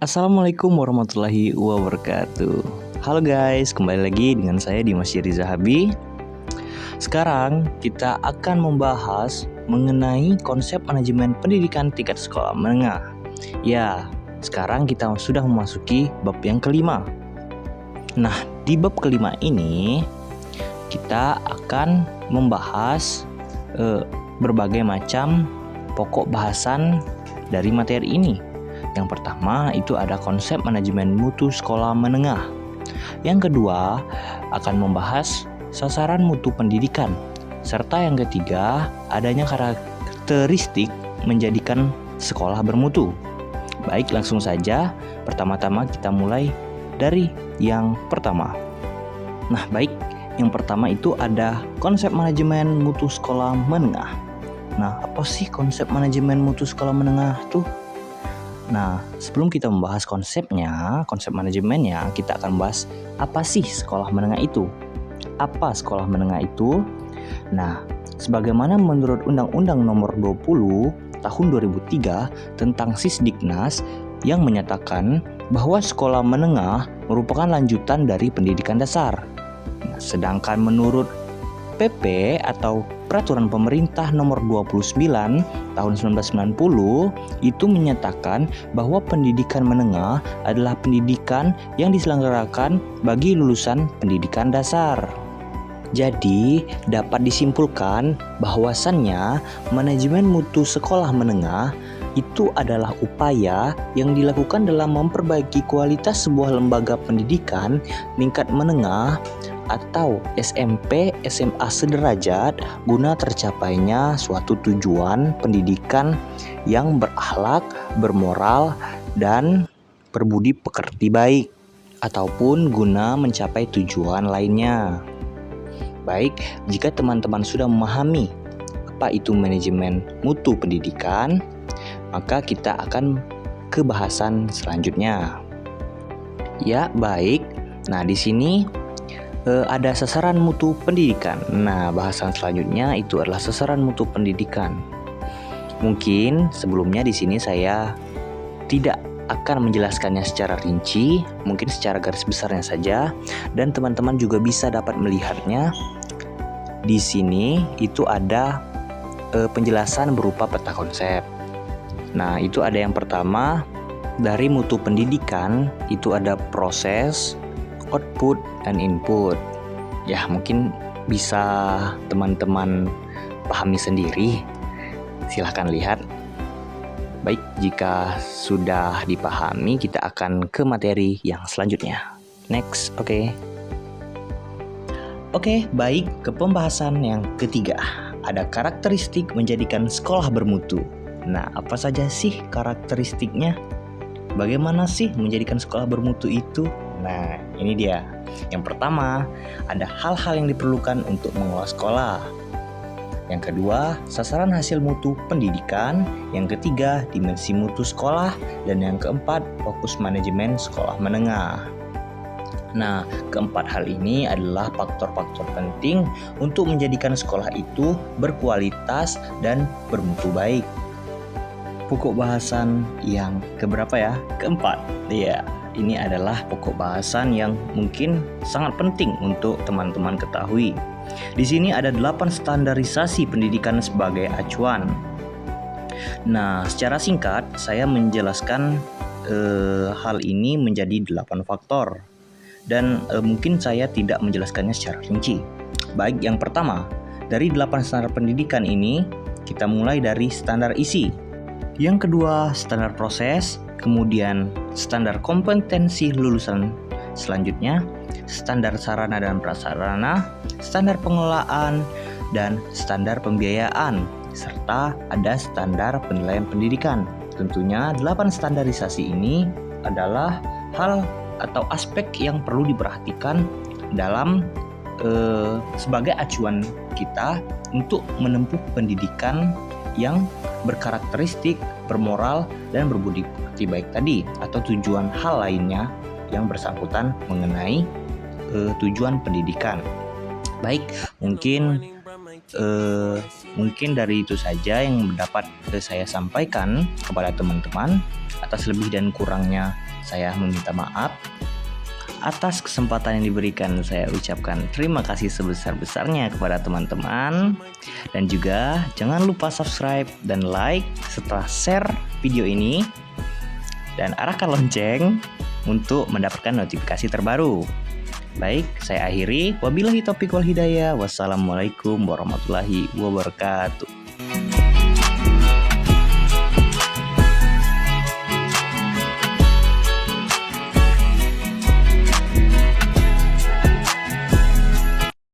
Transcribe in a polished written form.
Assalamualaikum warahmatullahi wabarakatuh. Halo guys, kembali lagi dengan saya Dimas Yeri Zahabi. Sekarang kita akan membahas mengenai konsep manajemen pendidikan tingkat sekolah menengah. Ya, sekarang kita sudah memasuki bab yang kelima. Nah, di bab kelima ini kita akan membahas berbagai macam pokok bahasan dari materi ini. Yang pertama itu ada konsep manajemen mutu sekolah menengah. Yang kedua akan membahas sasaran mutu pendidikan. Serta yang ketiga adanya karakteristik menjadikan sekolah bermutu. Baik, langsung saja. Pertama-tama kita mulai dari yang pertama. Nah, baik, yang pertama itu ada konsep manajemen mutu sekolah menengah. Nah, apa sih konsep manajemen mutu sekolah menengah tuh? Nah, sebelum kita membahas konsep manajemennya, kita akan bahas apa sih sekolah menengah itu? Apa sekolah menengah itu? Nah, sebagaimana menurut Undang-Undang Nomor 20 Tahun 2003 tentang Sisdiknas yang menyatakan bahwa sekolah menengah merupakan lanjutan dari pendidikan dasar. Nah, sedangkan menurut PP atau Peraturan Pemerintah Nomor 29 Tahun 1990 itu menyatakan bahwa pendidikan menengah adalah pendidikan yang diselenggarakan bagi lulusan pendidikan dasar. Jadi, dapat disimpulkan bahwasannya manajemen mutu sekolah menengah itu adalah upaya yang dilakukan dalam memperbaiki kualitas sebuah lembaga pendidikan tingkat menengah atau SMP, SMA sederajat guna tercapainya suatu tujuan pendidikan yang berakhlak, bermoral, dan berbudi pekerti baik ataupun guna mencapai tujuan lainnya. Baik, jika teman-teman sudah memahami apa itu manajemen mutu pendidikan, maka kita akan ke bahasan selanjutnya. Ya, baik. Nah, di sini ada sasaran mutu pendidikan. Nah, bahasan selanjutnya itu adalah sasaran mutu pendidikan. Mungkin sebelumnya di sini saya tidak akan menjelaskannya secara rinci, mungkin secara garis besarnya saja, dan teman-teman juga bisa dapat melihatnya. Di sini itu ada penjelasan berupa peta konsep. Nah, itu ada yang pertama, dari mutu pendidikan itu ada proses, output, dan input. Ya, mungkin bisa teman-teman pahami sendiri. Silahkan lihat. Baik, jika sudah dipahami, kita akan ke materi yang selanjutnya. Next, oke. Oke, baik, ke pembahasan yang ketiga. Ada karakteristik menjadikan sekolah bermutu. Nah, apa saja sih karakteristiknya? Bagaimana sih menjadikan sekolah bermutu itu? Nah, ini dia. Yang pertama, ada hal-hal yang diperlukan untuk mengelola sekolah. Yang kedua, sasaran hasil mutu pendidikan. Yang ketiga, dimensi mutu sekolah. Dan yang keempat, fokus manajemen sekolah menengah. Nah, keempat hal ini adalah faktor-faktor penting untuk menjadikan sekolah itu berkualitas dan bermutu baik. Pokok bahasan yang keberapa ya? Keempat. Iya, ini adalah pokok bahasan yang mungkin sangat penting untuk teman-teman ketahui. Di sini ada 8 standarisasi pendidikan sebagai acuan. Nah, secara singkat saya menjelaskan hal ini menjadi 8 faktor. Dan mungkin saya tidak menjelaskannya secara rinci. Baik, yang pertama, dari 8 standar pendidikan ini kita mulai dari standar isi. Yang kedua, standar proses, kemudian standar kompetensi lulusan selanjutnya, standar sarana dan prasarana, standar pengelolaan, dan standar pembiayaan, serta ada standar penilaian pendidikan. Tentunya 8 standarisasi ini adalah hal atau aspek yang perlu diperhatikan dalam sebagai acuan kita untuk menempuh pendidikan yang berkarakteristik, bermoral, dan berbudi pekerti baik tadi, atau tujuan hal lainnya yang bersangkutan mengenai tujuan pendidikan. Baik, mungkin mungkin dari itu saja yang dapat saya sampaikan kepada teman-teman. Atas lebih dan kurangnya saya meminta maaf. Atas kesempatan yang diberikan, saya ucapkan terima kasih sebesar-besarnya kepada teman-teman. Dan juga jangan lupa subscribe dan like serta share video ini. Dan arahkan lonceng untuk mendapatkan notifikasi terbaru. Baik, saya akhiri. Wabillahi taufiq wal hidayah. Wassalamualaikum warahmatullahi wabarakatuh.